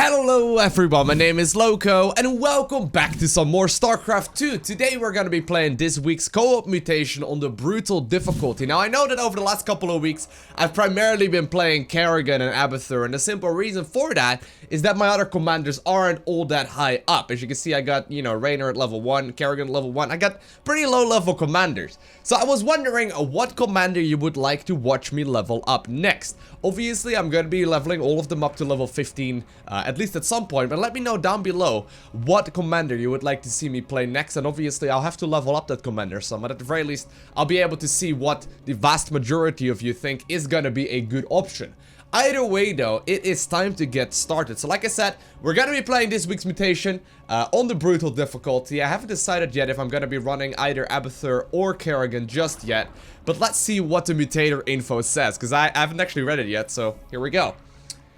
Hello everyone, my name is Lowko and welcome back to some more StarCraft 2. Today we're gonna be playing this week's co-op mutation on the brutal difficulty. Now I know that over the last couple of weeks I've primarily been playing Kerrigan and Aberration, and the simple reason for that is that my other commanders aren't all that high up. As you can see, I got, Raynor at level 1, Kerrigan at level 1. I got pretty low level commanders. So I was wondering what commander you would like to watch me level up next. Obviously I'm gonna be leveling all of them up to level 15 at least at some point, but let me know down below what commander you would like to see me play next, and obviously I'll have to level up that commander some, but at the very least I'll be able to see what the vast majority of you think is gonna be a good option. Either way though, it is time to get started. So like I said, we're gonna be playing this week's mutation on the brutal difficulty. I haven't decided yet if I'm gonna be running either Aberration or Kerrigan just yet, but let's see what the Mutator Info says, because I haven't actually read it yet, so here we go.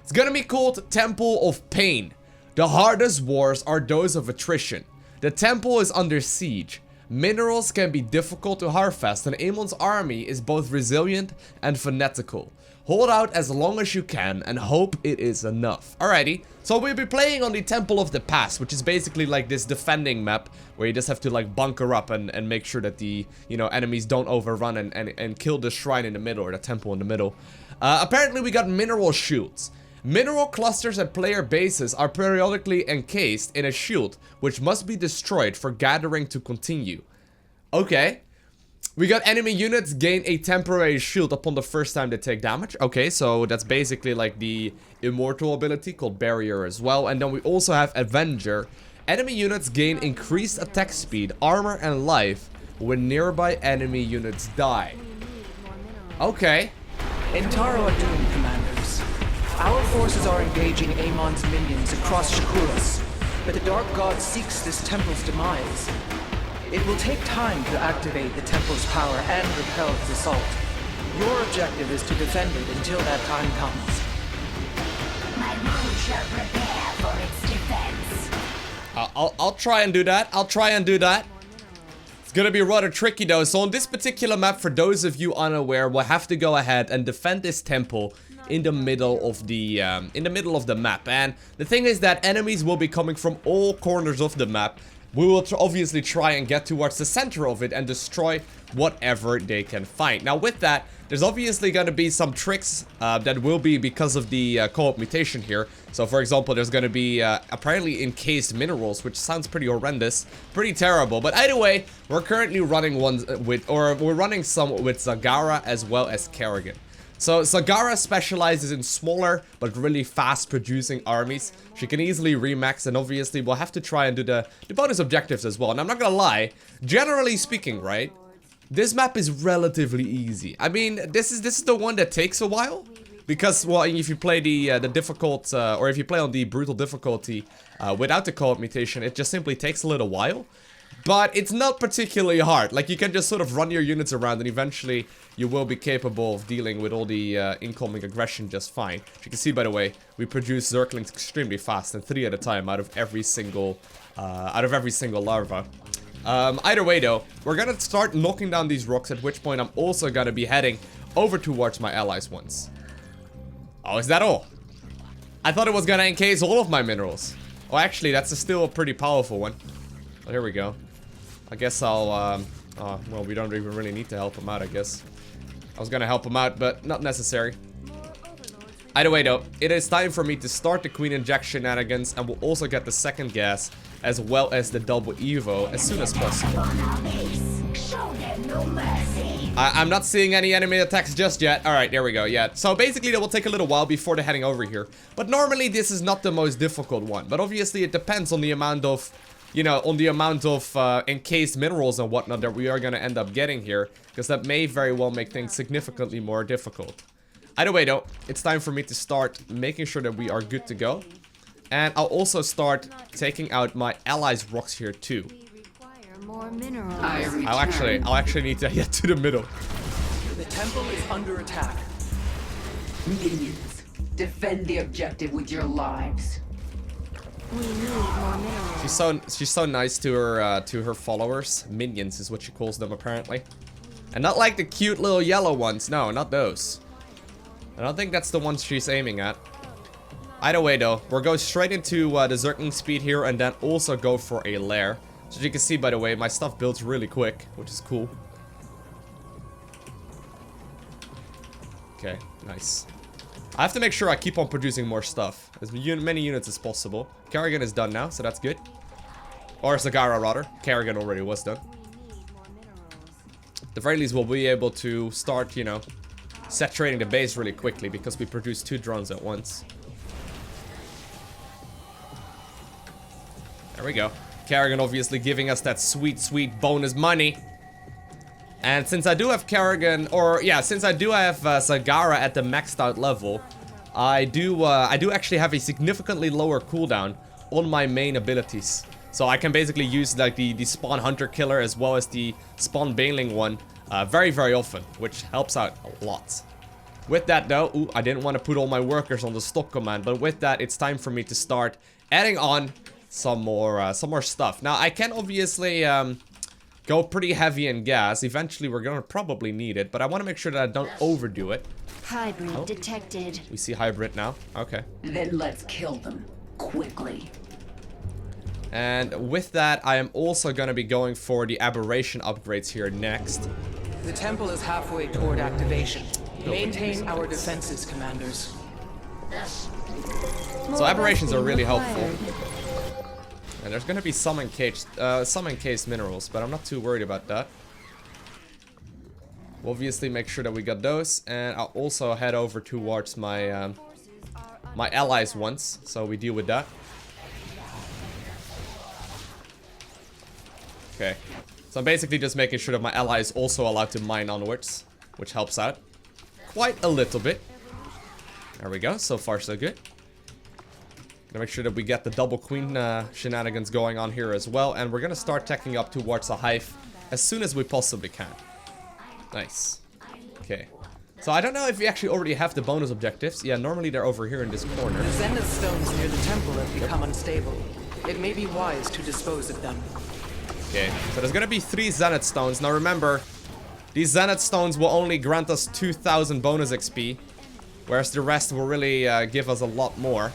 It's gonna be called Temple of Pain. The hardest wars are those of attrition. The temple is under siege. Minerals can be difficult to harvest, and Amon's army is both resilient and fanatical. Hold out as long as you can and hope it is enough. Alrighty, so we'll be playing on the Temple of the Past, which is basically like this defending map where you just have to like bunker up and make sure that the, enemies don't overrun and kill the shrine in the middle, or the temple in the middle. Apparently we got mineral shields. Mineral clusters at player bases are periodically encased in a shield, which must be destroyed for gathering to continue. Okay. We got enemy units gain a temporary shield upon the first time they take damage. Okay, so that's basically like the immortal ability called Barrier as well. And then we also have Avenger. Enemy units gain increased attack speed, armor, and life when nearby enemy units die. Okay. Intaro are doomed, commanders. Our forces are engaging Amon's minions across Shakuras, but the Dark God seeks this temple's demise. It will take time to activate the temple's power and repel its assault. Your objective is to defend it until that time comes. My moon shall prepare for its defense. I'll try and do that. It's gonna be rather tricky though. So on this particular map, for those of you unaware, we'll have to go ahead and defend this temple in the middle of the map. And the thing is that enemies will be coming from all corners of the map. We will obviously try and get towards the center of it and destroy whatever they can find. Now with that, there's obviously going to be some tricks that will be because of the co-op mutation here. So for example, there's going to be apparently encased minerals, which sounds pretty horrendous, pretty terrible. But either way, we're currently running we're running some with Zagara as well as Kerrigan. So Zagara specializes in smaller but really fast producing armies. She can easily remax, and obviously we'll have to try and do the bonus objectives as well. And I'm not gonna lie, generally speaking, right, this map is relatively easy. I mean, this is the one that takes a while, because, well, if you play the difficult or if you play on the brutal difficulty without the co-op mutation, it just simply takes a little while. But it's not particularly hard. Like, you can just sort of run your units around and eventually you will be capable of dealing with all the incoming aggression just fine. As you can see, by the way, we produce Zerglings extremely fast, and 3 at a time out of every single larva. Either way though, we're gonna start knocking down these rocks, at which point I'm also gonna be heading over towards my allies once. Oh, is that all? I thought it was gonna encase all of my minerals. Oh, actually, that's still a pretty powerful one. Oh, here we go. I guess I'll, well, we don't even really need to help him out, I guess. I was gonna help him out, but not necessary. Either way, though, it is time for me to start the Queen Inject shenanigans, and we'll also get the second gas, as well as the double Evo, as soon as possible. I'm not seeing any enemy attacks just yet. Alright, there we go, yeah. So basically, that will take a little while before they're heading over here. But normally, this is not the most difficult one. But obviously, it depends on the amount of... encased minerals and whatnot that we are going to end up getting here, because that may very well make things significantly more difficult. Either way though, it's time for me to start making sure that we are good to go. And I'll also start taking out my allies' rocks here too. I'll actually need to get to the middle. The temple is under attack. Minions, defend the objective with your lives. We need more minerals. She's so nice to her followers. Minions is what she calls them apparently. And not like the cute little yellow ones. No, not those. I don't think that's the ones she's aiming at. Either way though, we'll go straight into the Zergling speed here and then also go for a lair. So as you can see, by the way, my stuff builds really quick, which is cool. Okay, nice. I have to make sure I keep on producing more stuff. As many units as possible. Kerrigan is done now, so that's good. Or Zagara, rather. Kerrigan already was done. At the very least, we'll be able to start, you know, saturating the base really quickly because we produce 2 drones at once. There we go. Kerrigan obviously giving us that sweet, sweet bonus money. And since I do have Kerrigan, or yeah, since I do have Zagara at the maxed out level, I do actually have a significantly lower cooldown on my main abilities. So I can basically use like the spawn hunter killer as well as the spawn baneling one very, very often, which helps out a lot. With that though, ooh, I didn't want to put all my workers on the stock command, but with that, it's time for me to start adding on some more stuff. Now I can obviously go pretty heavy in gas. Eventually we're gonna probably need it, but I want to make sure that I don't overdo it. Hybrid detected. We see hybrid now. Okay. Then let's kill them quickly. And with that, I am also gonna be going for the aberration upgrades here next. The temple is halfway toward activation. Maintain our defenses, commanders. So aberrations are really helpful. And there's gonna be some encased minerals, but I'm not too worried about that. We'll obviously make sure that we got those, and I'll also head over towards my my allies once, so we deal with that. Okay, so I'm basically just making sure that my ally is also allowed to mine onwards, which helps out quite a little bit. There we go. So far, so good. Gonna make sure that we get the double queen shenanigans going on here as well, and we're gonna start teching up towards the hive as soon as we possibly can. Nice. Okay. So I don't know if we actually already have the bonus objectives. Yeah, normally they're over here in this corner. The zenith stones near the temple have become unstable. It may be wise to dispose of them. Okay, so there's gonna be 3 zenith stones. Now remember, these zenith stones will only grant us 2,000 bonus XP, whereas the rest will really give us a lot more.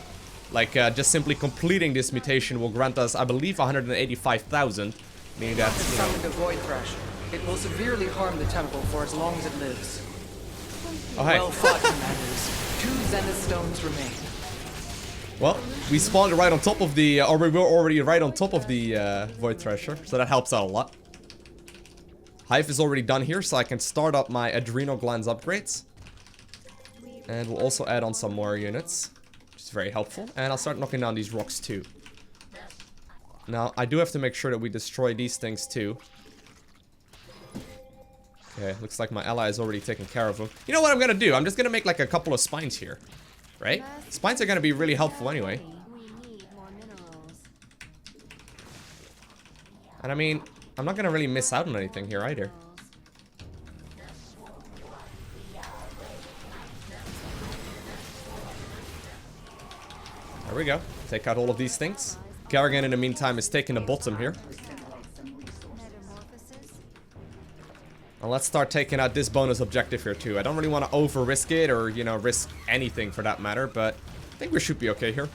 Like, just simply completing this mutation will grant us, I believe, 185,000. Meaning that, It's you know... summoned a void thresh. It will severely harm the temple for as long as it lives. Oh, hey. Well fought, commanders. 2 zenith stones remain. Well, we spawned right on top of the... or we were already right on top of the void thresher, so that helps out a lot. Hive is already done here, so I can start up my adrenal glands upgrades. And we'll also add on some more units. Very helpful, and I'll start knocking down these rocks too. Now I do have to make sure that we destroy these things too. Okay, looks like my ally is already taking care of them. You know what I'm gonna do? I'm just gonna make like a couple of spines here, right? Spines are gonna be really helpful anyway. And I mean, I'm not gonna really miss out on anything here either. There we go. Take out all of these things. Kerrigan, in the meantime, is taking the bottom here. And let's start taking out this bonus objective here, too. I don't really want to over-risk it, or, you know, risk anything for that matter, but I think we should be okay here.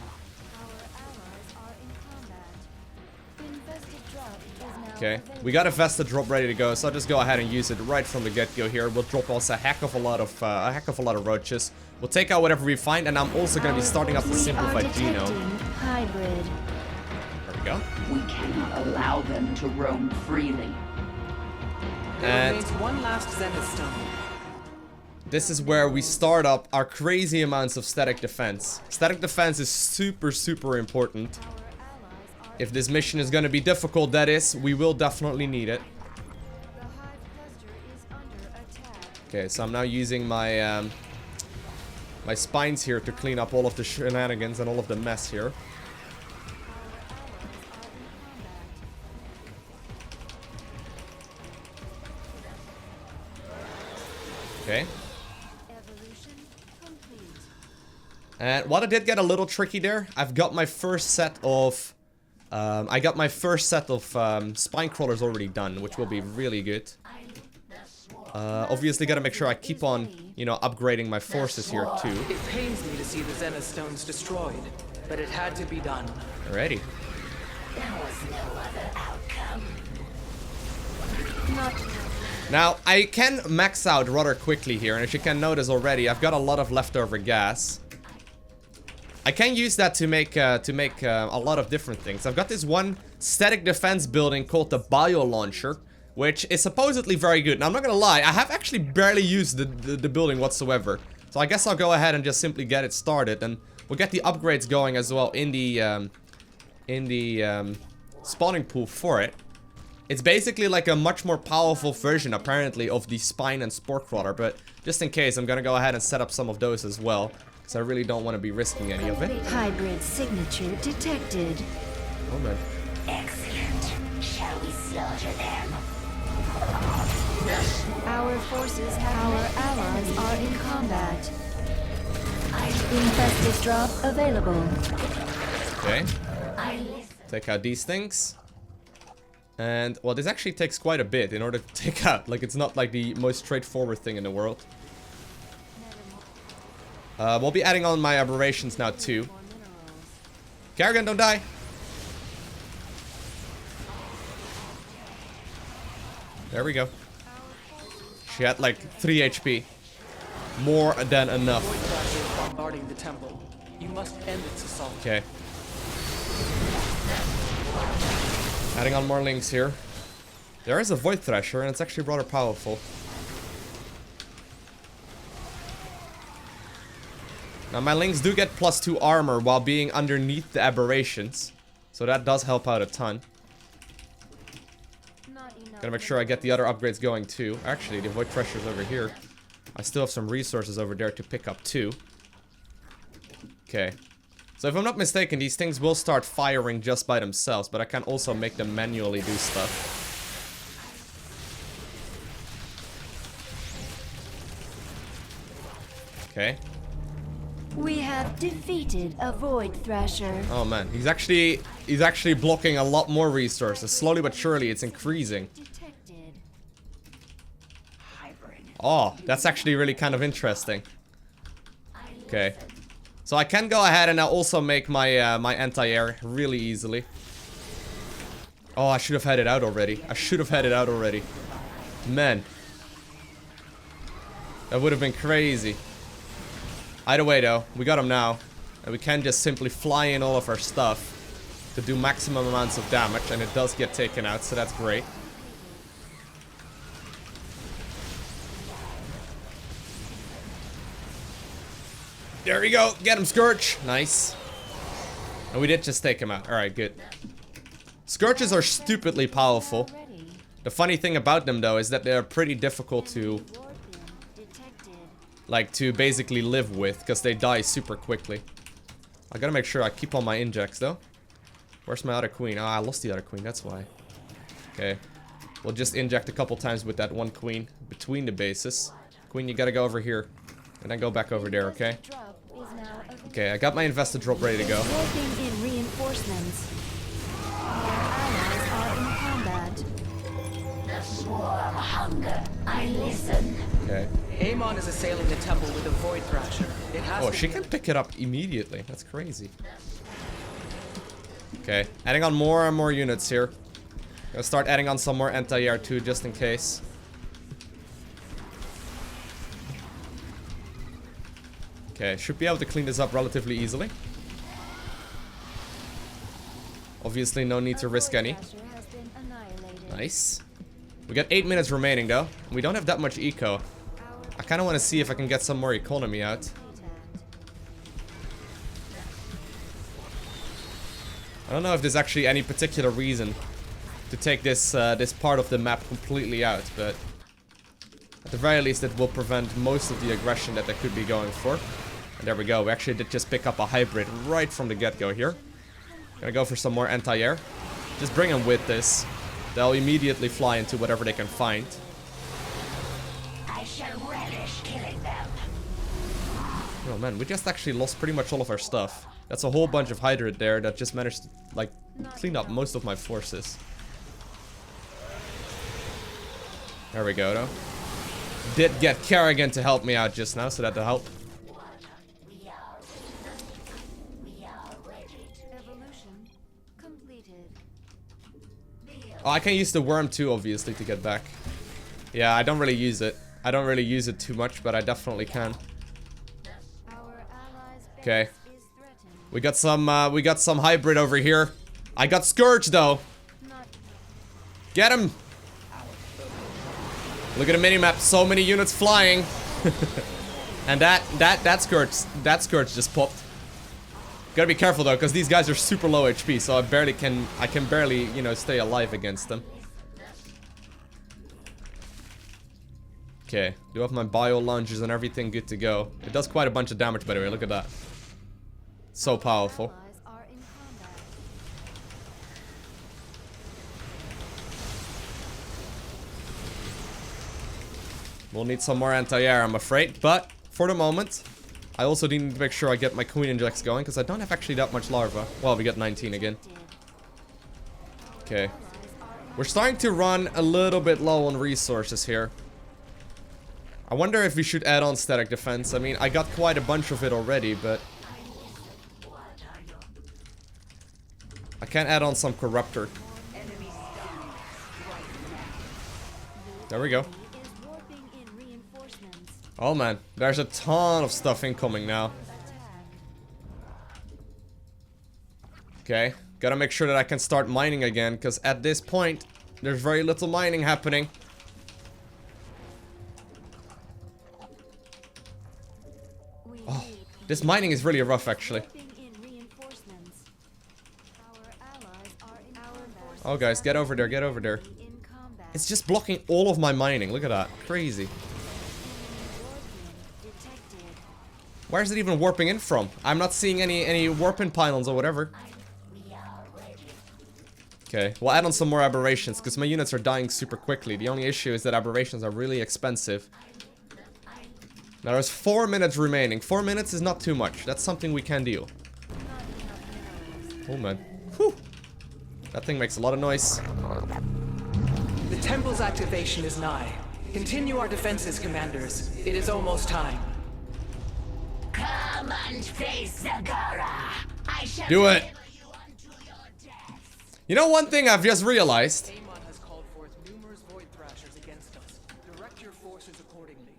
Okay, we got a vested drop ready to go, so I'll just go ahead and use it right from the get-go here. We'll drop us a heck of a lot of roaches. We'll take out whatever we find, and I'm also going to be starting up the simplified genome. Hybrid. There we go. We cannot allow them to roam freely. There remains 1 last zenith stone. This is where we start up our crazy amounts of static defense. Static defense is super, super important. If this mission is going to be difficult, that is, we will definitely need it. Okay, so I'm now using my my spines here to clean up all of the shenanigans and all of the mess here. Okay. And while it did get a little tricky there, I've got my first set of spine crawlers already done, which will be really good. Obviously gotta make sure I keep on, you know, upgrading my forces here too. It pains me to see the Zenith stones destroyed, but it had to be done. Alrighty. There was no other outcome. Now, I can max out rather quickly here, and as you can notice already, I've got a lot of leftover gas. I can use that to make a lot of different things. I've got this one static defense building called the Bio Launcher, which is supposedly very good. Now, I'm not gonna lie, I have actually barely used the building whatsoever. So I guess I'll go ahead and just simply get it started, and we'll get the upgrades going as well in the spawning pool for it. It's basically like a much more powerful version, apparently, of the Spine and Spore Crawler, but just in case, I'm gonna go ahead and set up some of those as well, because I really don't want to be risking any of it. Hybrid signature detected. Oh man. Excellent. Shall we slaughter them? Our forces have our allies are in combat. Infested drop available. Okay. Take out these things. And, well, this actually takes quite a bit in order to take out. Like, it's not like the most straightforward thing in the world. We'll be adding on my aberrations now, too. Kerrigan, don't die! There we go. She had, like, 3 HP. More than enough. Void Thrasher is bombarding the temple. You must end its assault. Okay. Adding on more links here. There is a Void Thrasher, and it's actually rather powerful. Now, my links do get +2 armor while being underneath the aberrations. So that does help out a ton. Gotta make sure I get the other upgrades going too. Actually, the Void Thrasher's over here. I still have some resources over there to pick up too. Okay. So if I'm not mistaken, these things will start firing just by themselves, but I can also make them manually do stuff. Okay. We have defeated a Void Thrasher. Oh man, he's actually blocking a lot more resources. Slowly but surely, it's increasing. Detected. Oh, that's actually really kind of interesting. Okay. So I can go ahead and also make my my anti-air really easily. Oh, I should have had it out already. I should have had it out already. Man. That would have been crazy. Either way though, we got him now. And we can just simply fly in all of our stuff to do maximum amounts of damage, and it does get taken out, so that's great. There we go. Get him, Scourge. Nice. And we did just take him out. Alright, good. Scourges are stupidly powerful. The funny thing about them, though, is that they're pretty difficult to, like, to basically live with, because they die super quickly. I gotta make sure I keep on my injects, though. Where's my other queen? Ah, I lost the other queen, that's why. Okay. We'll just inject a couple times with that one queen between the bases. Queen, you gotta go over here. And then go back over there, okay? Okay, I got my invested drop ready to go. Working in reinforcements. Our allies are in combat. The swarm hunger. I listen. Okay. Amon is assailing the temple with a Void Thrasher. It has Oh, to she can pick it up immediately. That's crazy. Okay, adding on more and more units here. Gonna start adding on some more anti-air too, just in case. Okay, should be able to clean this up relatively easily. Obviously, no need to risk any. Nice. We got 8 minutes remaining, though. We don't have that much eco. I kind of want to see if I can get some more economy out. I don't know if there's actually any particular reason to take this this part of the map completely out, but at the very least, it will prevent most of the aggression that they could be going for. And there we go. We actually did just pick up a hybrid right from the get-go here. Gonna go for some more anti-air. Just bring them with this. They'll immediately fly into whatever they can find. I shall relish killing them. Oh man, we just actually lost pretty much all of our stuff. That's a whole bunch of hybrid there that just managed to, like, clean up most of my forces. There we go, though. Did get Kerrigan to help me out just now, so that'll help. Evolution completed. Oh, I can use the worm too, obviously, to get back. Yeah, I don't really use it. I don't really use it too much, but I definitely can. Our allies' Okay. base is threatened. We got some hybrid over here. I got Scourge though. Not Get him! Look at the minimap, so many units flying. And that Scourge just popped. Gotta be careful though, because these guys are super low HP, so I can barely, you know, stay alive against them. Okay, do have my bio launchers and everything good to go. It does quite a bunch of damage, by the way, look at that. So powerful. allies are in combat. We'll need some more anti-air, I'm afraid, but for the moment, I also need to make sure I get my Queen Injects going, because I don't have actually that much larva. Well, we got 19 again. Okay. We're starting to run a little bit low on resources here. I wonder if we should add on static defense. I mean, I got quite a bunch of it already, but I can add on some Corruptor. There we go. Is warping in reinforcements. Oh man, there's a ton of stuff incoming now. Okay, gotta make sure that I can start mining again, because at this point, there's very little mining happening. Oh, this mining is really rough, actually. Oh, guys, get over there, get over there. It's just blocking all of my mining. Look at that. Crazy. Where is it even warping in from? I'm not seeing any warping pylons or whatever. Okay, we'll add on some more aberrations, because my units are dying super quickly. The only issue is that aberrations are really expensive. Now there's 4 minutes remaining. 4 minutes is not too much. That's something we can deal. Oh man. Whew. That thing makes a lot of noise. The temple's activation is nigh. Continue our defenses, commanders. It is almost time. Come and face Zagara. I shall Do it. deliver you unto your death. You know one thing I've just realized? Amon has called forth numerous void thrashers against us. Direct your forces accordingly.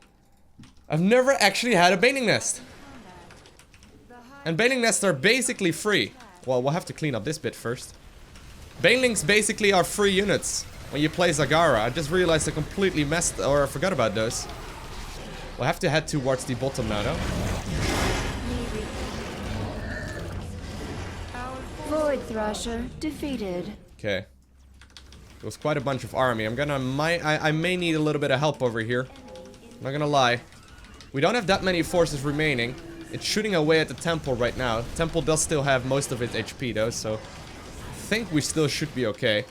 I've never actually had a Baning Nest. And Baning Nests are basically free. Well, we'll have to clean up this bit first. Banelings basically are free units when you play Zagara. I just realized I completely messed, or I forgot about those. We'll have to head towards the bottom now, though. Void Thrasher defeated. Okay. There was quite a bunch of army. I may need a little bit of help over here. I'm not gonna lie. We don't have that many forces remaining. It's shooting away at the temple right now. Temple does still have most of its HP though, so I think we still should be okay.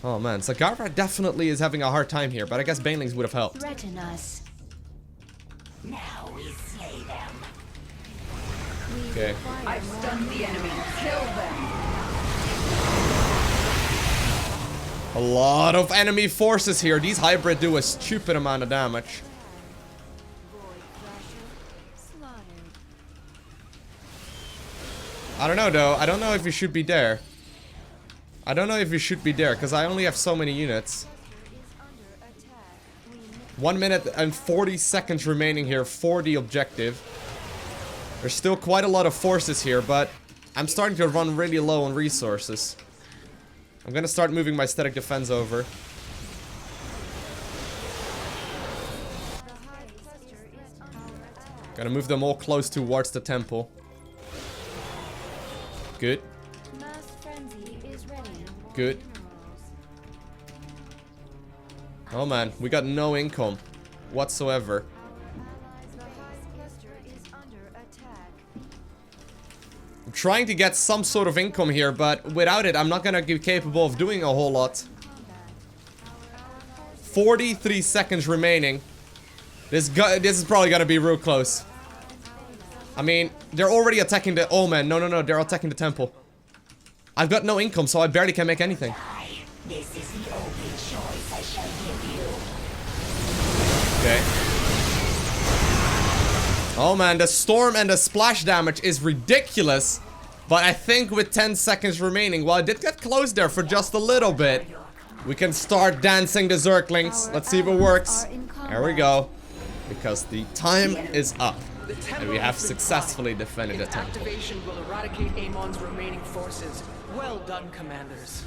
Oh man, Zagara definitely is having a hard time here, but I guess Banelings would have helped. Threaten us. Now we slay them. Okay. I've stunned the enemy. Kill them. A lot of enemy forces here. These hybrid do a stupid amount of damage. Void Thrasher slaughtered. I don't know though. I don't know if you should be there. I don't know if you should be there, because I only have so many units. Is under attack. 1 minute and 40 seconds remaining here for the objective. There's still quite a lot of forces here, but I'm starting to run really low on resources. I'm gonna start moving my static defense over. The high cluster is under attack. Gonna move them all close towards the temple. Good. Mass frenzy is ready. Good. Oh man, we got no income whatsoever. The high cluster is under attack. I'm trying to get some sort of income here, but without it, I'm not gonna be capable of doing a whole lot. 43 seconds remaining. This is probably gonna be real close. I mean, they're already attacking the... Oh man, no, they're attacking the temple. I've got no income, so I barely can make anything. This is the only choice I shall give you. Okay. Oh man, the storm and the splash damage is ridiculous. But I think with 10 seconds remaining, well, I did get close there for just a little bit. We can start dancing the Zerglings. Let's see if it works. There we go. Because the time is up. And we have successfully defended the temple. Activation will eradicate Amon's remaining forces. Well done, commanders.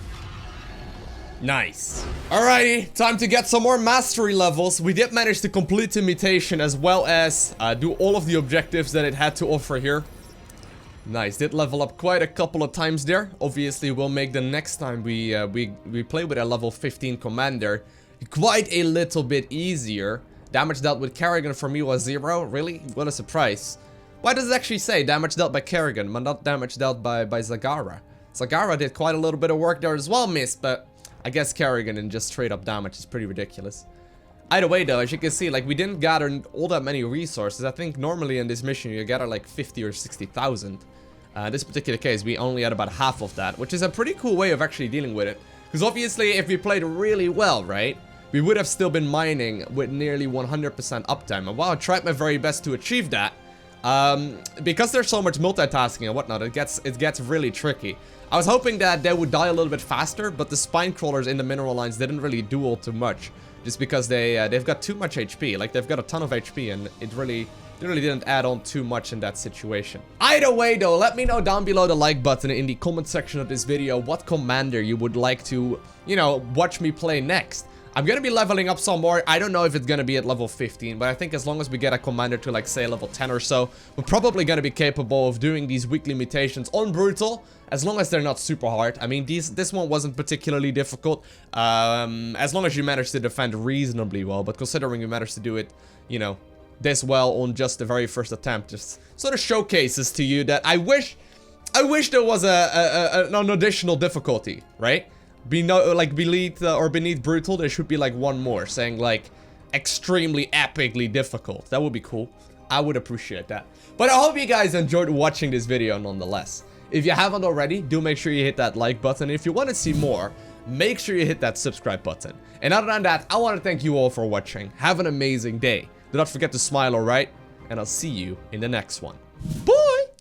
Nice. Alrighty, time to get some more mastery levels. We did manage to complete the mutation as well as do all of the objectives that it had to offer here. Nice, did level up quite a couple of times there. Obviously, we'll make the next time we play with a level 15 commander quite a little bit easier. Damage dealt with Kerrigan for me was 0. Really? What a surprise. Why does it actually say damage dealt by Kerrigan, but not damage dealt by Zagara? Zagara did quite a little bit of work there as well, miss, but I guess Kerrigan and just straight up damage is pretty ridiculous. Either way though, as you can see, like we didn't gather all that many resources. I think normally in this mission you gather like 50 or 60,000. This particular case we only had about half of that, which is a pretty cool way of actually dealing with it. Because obviously if we played really well, right, we would have still been mining with nearly 100% uptime. And while I tried my very best to achieve that, because there's so much multitasking and whatnot, it gets really tricky. I was hoping that they would die a little bit faster, but the spine crawlers in the mineral lines didn't really do all too much, just because they've got too much HP. Like they've got a ton of HP, and it really didn't add on too much in that situation. Either way though, let me know down below the like button in the comment section of this video what commander you would like to, you know, watch me play next. I'm gonna be leveling up some more. I don't know if it's gonna be at level 15, but I think as long as we get a commander to like say level 10 or so, we're probably gonna be capable of doing these weekly mutations on brutal, as long as they're not super hard. I mean, this one wasn't particularly difficult, as long as you manage to defend reasonably well, but considering you managed to do it, you know, this well on just the very first attempt, just sort of showcases to you that I wish there was an additional difficulty, right? Beneath brutal, there should be like one more saying like extremely epically difficult. That would be cool. I would appreciate that. But I hope you guys enjoyed watching this video nonetheless. If you haven't already, do make sure you hit that like button. If you want to see more, make sure you hit that subscribe button. And other than that, I want to thank you all for watching. Have an amazing day. Do not forget to smile, alright? And I'll see you in the next one. Bye!